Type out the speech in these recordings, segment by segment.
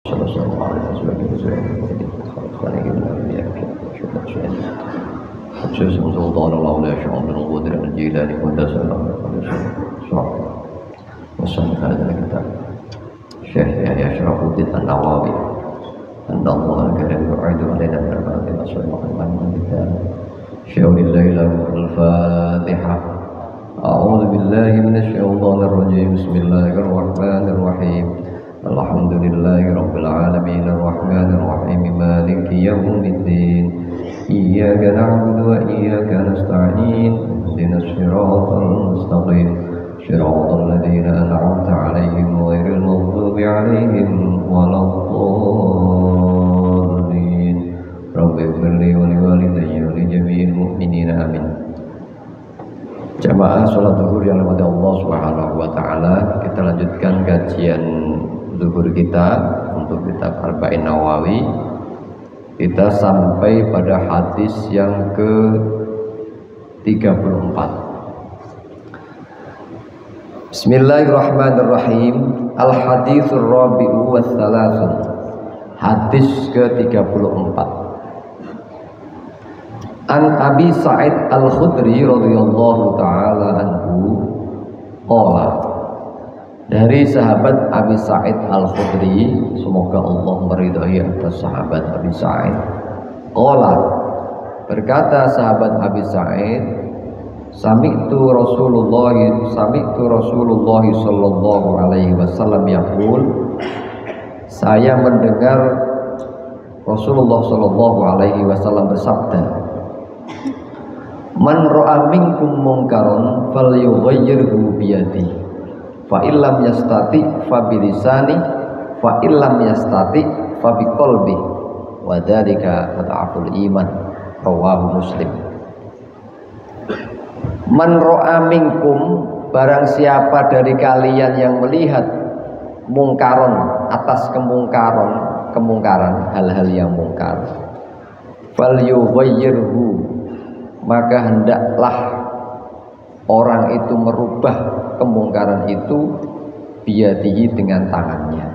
sallallahu alaihi wasallam sultan Allah syai'un al-Qadir al-Jilani wa sallallahu alaihi wasallam wasallam ala kitab Syekh Yahya Syarafuddin An-Nawawi anna Allah karim yu'idu alaina min al-batil sallallahu alaihi wasallam syai'ul laila al-Fatihah. A'udzu billahi minasy syaithanir rajim. Bismillahirrahmanirrahim. Alhamdulillahi rabbil alamin arrahmanir rahim maliki yaumiddin. Iyyaka na'budu wa iyyaka nasta'in. Ihdinas siratal mustaqim. Siratal ladzina an'amta 'alaihim ghairil maghdubi 'alaihim waladdallin. Rabbighfirli wa liwalidayya wa li jami'il mu'minina amin. Jamaah salat zuhur yang dirahmati Allah Subhanahu wa taala, kita lanjutkan kajian zuhur kita untuk kitab Arba'in Nawawi. Kita sampai pada hadis yang ke-34. Bismillahirrahmanirrahim. Al-haditsur rabi'u was salasun. Hadis ke-34. An Abi Sa'id Al-Khudri radhiyallahu taala anhu qala, dari sahabat Abi Sa'id Al-Khudri, semoga Allah meridhai atas sahabat Abi Sa'id. Qala, berkata sahabat Abi Sa'id, sami'tu Rasulullah sallallahu alaihi wasallam yaqul, saya mendengar Rasulullah sallallahu alaihi wasallam bersabda, man ra'a minkum munkaron falyughayyirhu biyadihi fa illam yastati fa bilisani fa illam yastati fa biqalbi wa dzalika adhaful iman. Rawahu Muslim. Man ra'a minkum, barang siapa dari kalian yang melihat mungkaron, atas kemungkaran, hal-hal yang mungkar, falyughayyirhu, maka hendaklah orang itu merubah kemungkaran itu biyadihi, dengan tangannya.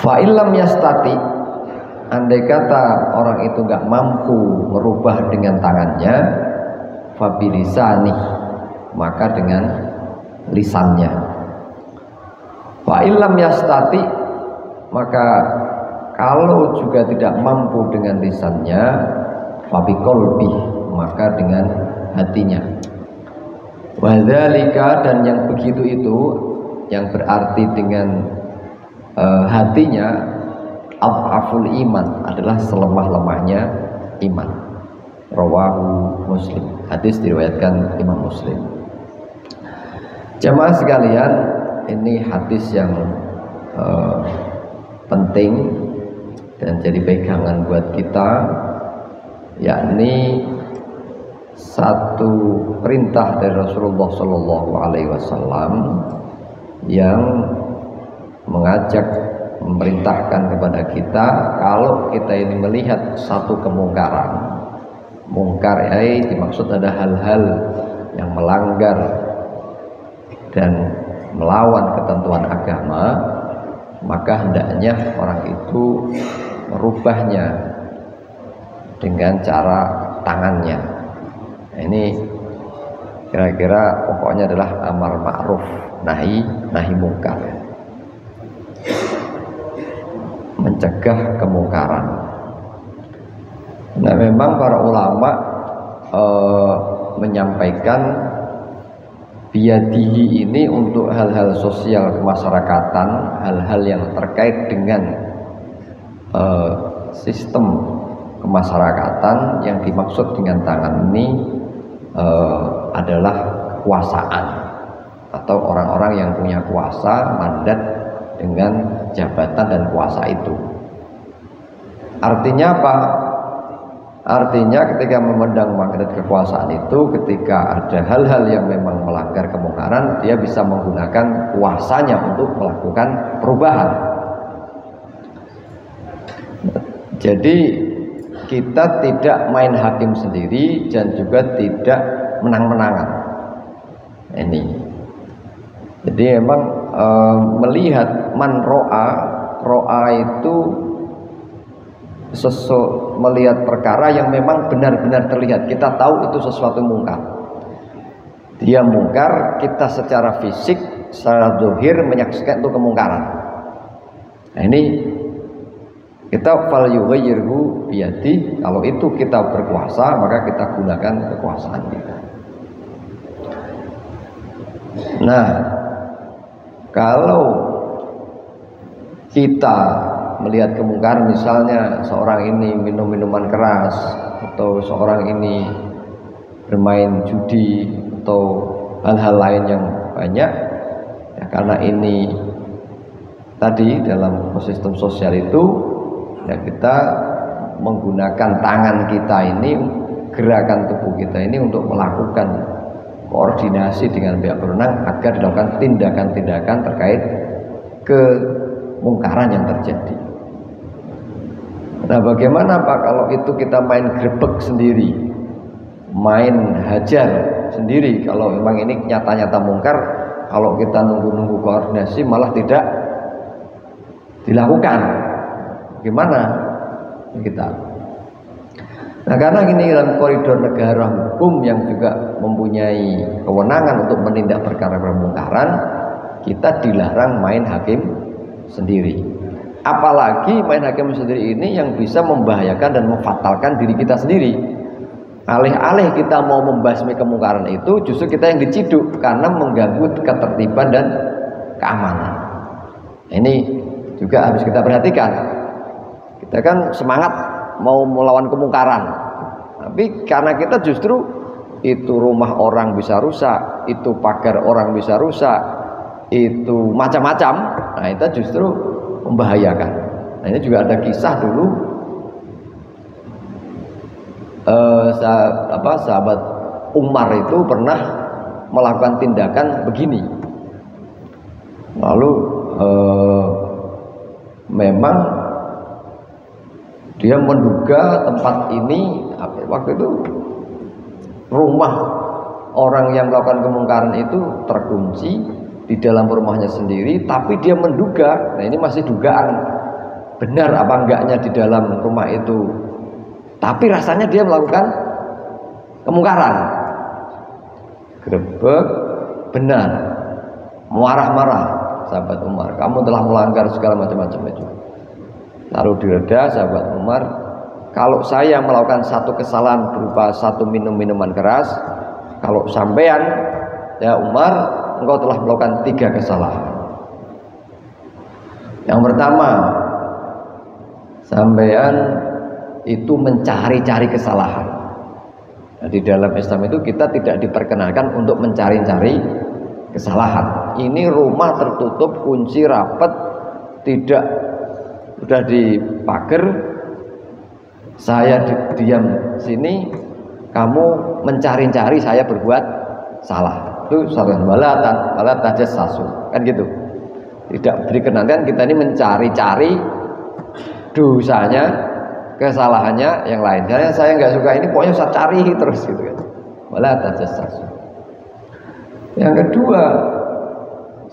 Fa illam yastati, andai kata orang itu enggak mampu merubah dengan tangannya, fa bilisani, maka dengan lisannya. Fa illam yastati, maka kalau juga tidak mampu dengan lisannya, fabi qalbi, maka dengan hatinya. Wadzalika, dan yang begitu itu, yang berarti dengan hatinya, adhaful iman, adalah selemah-lemahnya iman. Rawahu Muslim. Hadis diriwayatkan Imam Muslim. Jamaah sekalian, ini hadis yang penting dan jadi pegangan buat kita, yakni satu perintah dari Rasulullah Shallallahu Alaihi Wasallam yang mengajak, memerintahkan kepada kita, kalau kita ini melihat satu kemungkaran, mungkar dimaksud ada hal-hal yang melanggar dan melawan ketentuan agama, maka hendaknya orang itu merubahnya dengan cara tangannya. Ini kira-kira pokoknya adalah amar ma'ruf nahi mungkar, mencegah kemungkaran. Nah, memang para ulama menyampaikan biyadihi ini untuk hal-hal sosial kemasyarakatan, hal-hal yang terkait dengan sistem kemasyarakatan. Yang dimaksud dengan tangan ini adalah kekuasaan atau orang-orang yang punya kuasa, mandat dengan jabatan dan kuasa itu. Artinya apa? Artinya ketika memandang mandat kekuasaan itu, ketika ada hal-hal yang memang melanggar kemungkaran, dia bisa menggunakan kuasanya untuk melakukan perubahan. Jadi kita tidak main hakim sendiri dan juga tidak menang-menangan. Ini. Jadi memang melihat man ro'a itu melihat perkara yang memang benar-benar terlihat, kita tahu itu sesuatu mungkar. Dia mungkar, kita secara fisik, secara zahir menyaksikan itu kemungkaran. Nah ini kita fal yughayyirhu biyadi, kalau itu kita berkuasa maka kita gunakan kekuasaan kita. Nah, kalau kita melihat kemungkaran, misalnya seorang ini minum minuman keras, atau seorang ini bermain judi, atau hal-hal lain yang banyak, ya karena ini tadi dalam sistem sosial itu, ya kita menggunakan tangan kita ini, gerakan tubuh kita ini untuk melakukan koordinasi dengan pihak berwenang agar dilakukan tindakan-tindakan terkait kemungkaran yang terjadi. Nah, bagaimana Pak kalau itu kita main grebek sendiri, main hajar sendiri, kalau memang ini nyata-nyata mungkar, kalau kita nunggu-nunggu koordinasi malah tidak dilakukan, gimana kita? Nah, karena ini dalam koridor negara hukum yang juga mempunyai kewenangan untuk menindak perkara kemungkaran, kita dilarang main hakim sendiri. Apalagi main hakim sendiri ini yang bisa membahayakan dan memfatalkan diri kita sendiri. Alih-alih kita mau membasmi kemungkaran itu, justru kita yang diciduk karena mengganggu ketertiban dan keamanan. Ini juga harus kita perhatikan. Kita kan semangat mau melawan kemungkaran, tapi karena kita justru itu rumah orang bisa rusak, itu pagar orang bisa rusak, itu macam-macam. Nah, itu justru membahayakan. Nah, ini juga ada kisah dulu sahabat Umar itu pernah melakukan tindakan begini. Lalu memang dia menduga tempat ini waktu itu rumah orang yang melakukan kemungkaran itu terkunci di dalam rumahnya sendiri, tapi dia menduga, nah ini masih dugaan benar apa enggaknya di dalam rumah itu, tapi rasanya dia melakukan kemungkaran. Grebek benar, marah-marah sahabat Umar, kamu telah melanggar segala macam-macam itu. Lalu direda sahabat Umar, kalau saya melakukan satu kesalahan berupa satu minum minuman keras, kalau sampean ya Umar, engkau telah melakukan 3 kesalahan. Yang pertama, sampean itu mencari-cari kesalahan. Nah, di dalam Islam itu kita tidak diperkenankan untuk mencari-cari kesalahan. Ini rumah tertutup, kunci rapat, tidak sudah dipagar, saya diam sini, kamu mencari-cari saya berbuat salah. Itu satu wala tajassasu, kan gitu. Tidak dikenankan kita ini mencari-cari dosanya, kesalahannya yang lain. Karena saya nggak suka ini, pokoknya saya cari terus gitu kan. Wala tajassasu. Yang kedua,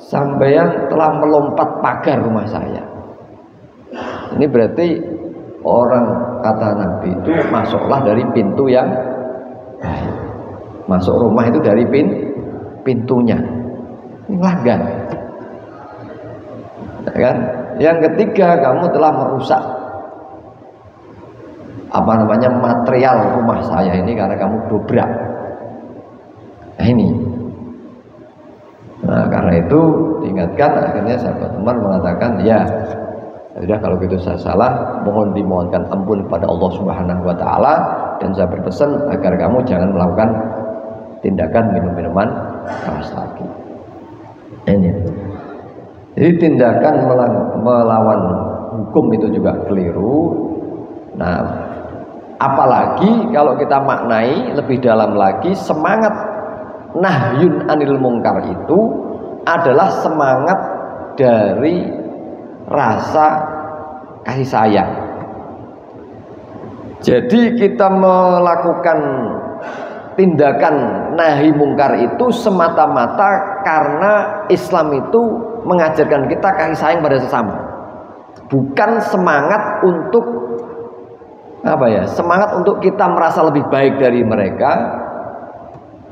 sampeyan telah melompat pagar rumah saya. Ini berarti orang, kata Nabi itu, masuklah dari pintu yang baik. Masuk rumah itu dari pintunya. Ini melanggar. Ya kan? Yang ketiga, kamu telah merusak material rumah saya ini karena kamu dobrak. Nah ini. Nah, karena itu diingatkan, akhirnya sahabat Umar mengatakan, ya sudah kalau gitu saya salah, mohon dimohonkan ampun kepada Allah Subhanahu wa taala, dan saya berpesan agar kamu jangan melakukan tindakan minum-minuman keras lagi. Ini. Jadi tindakan melawan hukum itu juga keliru. Nah, apalagi kalau kita maknai lebih dalam lagi, semangat nahyun anil mungkar itu adalah semangat dari rasa kasih sayang. Jadi kita melakukan tindakan nahi mungkar itu semata-mata Karena Islam itu mengajarkan kita kasih sayang pada sesama, bukan semangat untuk semangat untuk kita merasa lebih baik dari mereka,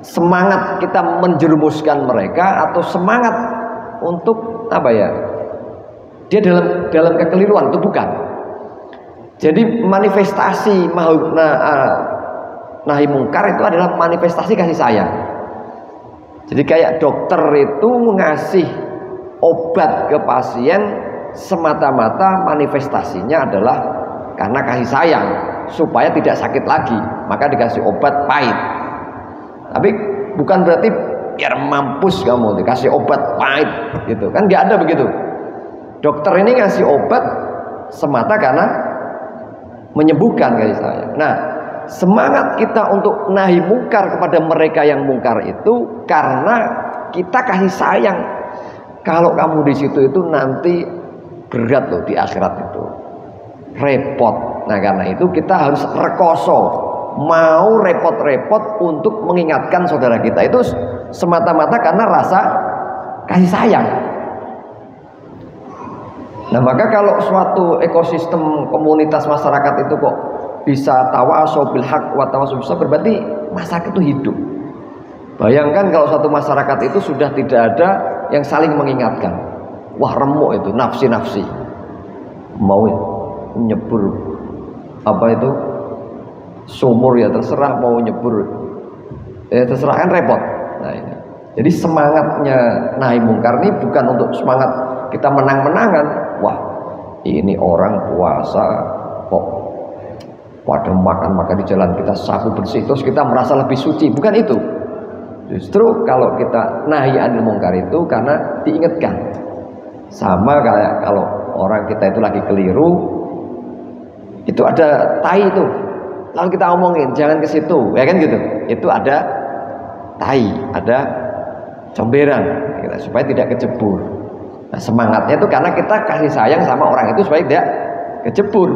semangat kita menjerumuskan mereka, atau semangat untuk dia dalam kekeliruan, itu bukan. Jadi manifestasi nahi mungkar itu adalah manifestasi kasih sayang. Jadi kayak dokter itu ngasih obat ke pasien semata-mata manifestasinya adalah karena kasih sayang, supaya tidak sakit lagi, maka dikasih obat pahit. Tapi bukan berarti biar mampus kamu dikasih obat pahit gitu kan, nggak ada begitu. Dokter ini ngasih obat semata karena menyembuhkan kasih sayang. Nah, semangat kita untuk nahi mungkar kepada mereka yang mungkar itu karena kita kasih sayang. Kalau kamu di situ itu nanti berat loh di akhirat itu, repot. Nah, karena itu kita harus rekoso, mau repot-repot untuk mengingatkan saudara kita itu semata-mata karena rasa kasih sayang. Nah, maka kalau suatu ekosistem komunitas masyarakat itu kok bisa tawasau bil haq wa tawasau bis sabr, berarti masyarakat itu hidup. Bayangkan kalau suatu masyarakat itu sudah tidak ada yang saling mengingatkan. Wah, remuk itu, nafsi-nafsi. Mau nyebur sumur ya terserah, mau nyebur terserah, kan repot. Nah, ini. Jadi semangatnya nahi mungkar ini bukan untuk semangat kita menang-menangan. Wah, ini orang puasa kok pada makan di jalan, kita sapu bersih terus kita merasa lebih suci, bukan itu. Justru kalau kita nahi anil mungkar itu karena diingatkan. Sama kayak kalau orang kita itu lagi keliru, itu ada tai itu, lalu kita omongin jangan ke situ, ya kan gitu. Itu ada tai, ada comberan supaya tidak kecebur. Nah, semangatnya itu karena kita kasih sayang sama orang itu supaya tidak kecebur,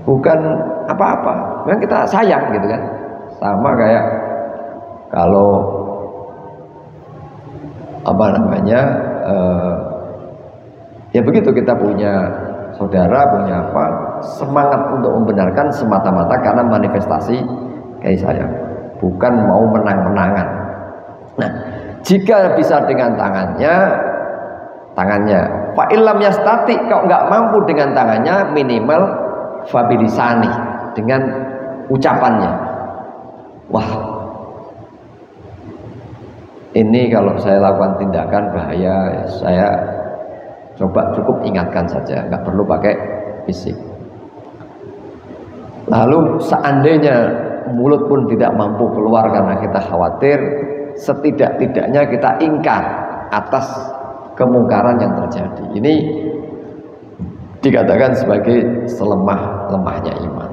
bukan apa-apa. Memang kita sayang gitu kan. Sama kayak kalau ya begitu, kita punya saudara, punya semangat untuk membenarkan semata-mata karena manifestasi kasih sayang, bukan mau menang-menangan. Nah, jika bisa dengan tangannya fa illam yastati, kalau nggak mampu dengan tangannya, minimal fabilisani, dengan ucapannya. Wah, ini kalau saya lakukan tindakan bahaya, saya cukup ingatkan saja, nggak perlu pakai fisik. Lalu seandainya mulut pun tidak mampu keluar karena kita khawatir, setidak-tidaknya kita ingkar atas kemungkaran yang terjadi. Ini dikatakan sebagai selemah-lemahnya iman.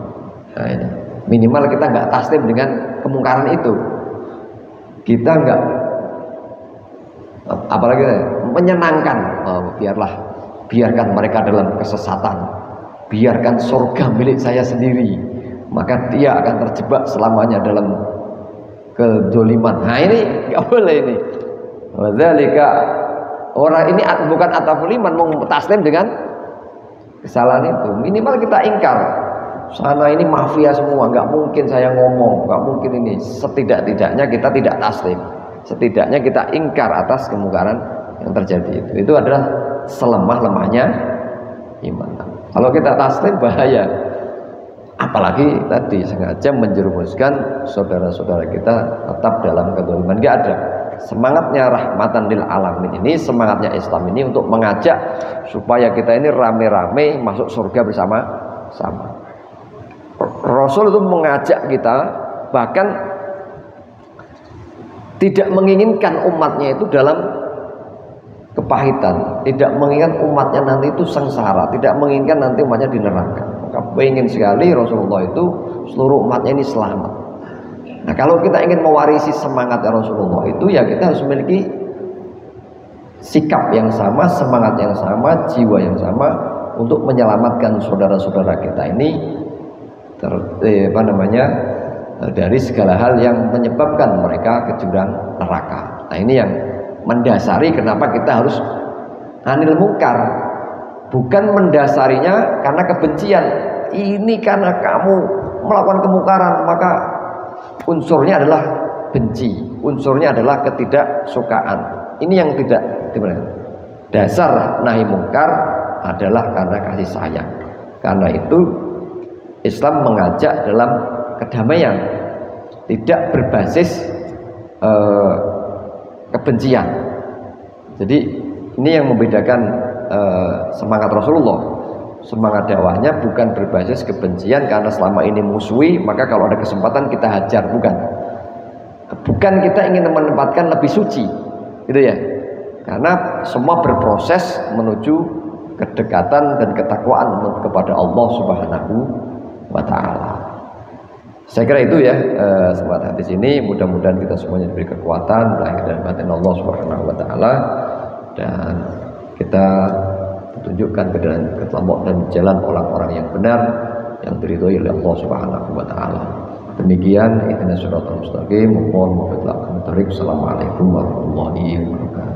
Nah, ini minimal kita nggak taslim dengan kemungkaran itu. Kita nggak apalagi menyenangkan, biarkan mereka dalam kesesatan, biarkan surga milik saya sendiri, maka dia akan terjebak selamanya dalam kedzaliman. Nah, ini nggak boleh ini. Wadzalika, orang ini bukan ataful iman, mau taslim dengan kesalahan itu. Minimal kita ingkar, sana ini mafia semua, nggak mungkin saya ngomong, nggak mungkin ini. Setidak-tidaknya kita tidak taslim, setidaknya kita ingkar atas kemungkaran yang terjadi itu. Itu adalah selemah-lemahnya iman. Kalau kita taslim bahaya, apalagi tadi sengaja menjerumuskan saudara-saudara kita tetap dalam kezaliman. Nggak ada. Semangatnya rahmatan lil alamin ini, semangatnya Islam ini untuk mengajak supaya kita ini rame-rame masuk surga bersama-sama. Rasul itu mengajak kita, bahkan tidak menginginkan umatnya itu dalam kepahitan, tidak menginginkan umatnya nanti itu sengsara, tidak menginginkan nanti umatnya di neraka. Maka ingin sekali Rasulullah itu seluruh umatnya ini selamat. Nah, kalau kita ingin mewarisi semangat Rasulullah itu, ya kita harus memiliki sikap yang sama, semangat yang sama, jiwa yang sama untuk menyelamatkan saudara-saudara kita ini dari segala hal yang menyebabkan mereka ke jurang neraka. Nah ini yang mendasari kenapa kita harus anil mungkar. Bukan mendasarinya karena kebencian. Ini karena kamu melakukan kemungkaran, maka unsurnya adalah benci, unsurnya adalah ketidaksukaan. Ini yang tidak dimana. Dasar nahi mungkar adalah karena kasih sayang. Karena itu Islam mengajak dalam kedamaian, tidak berbasis kebencian. Jadi ini yang membedakan semangat Rasulullah. Semangat dakwahnya bukan berbasis kebencian karena selama ini musuhi, maka kalau ada kesempatan kita hajar, bukan. Bukan kita ingin menempatkan lebih suci, gitu ya. Karena semua berproses menuju kedekatan dan ketakwaan kepada Allah Subhanahu wa taala. Saya kira itu ya sobat hadis ini, mudah-mudahan kita semuanya diberi kekuatan lahir dan batin Allah Subhanahu wa taala, dan kita tunjukkan ke kelompok dan jalan orang-orang yang benar yang diridhoi oleh Allah Subhanahu wa taala. Demikian ihdinas siratal mustaqim, mohon maaf. Assalamualaikum warahmatullahi wabarakatuh.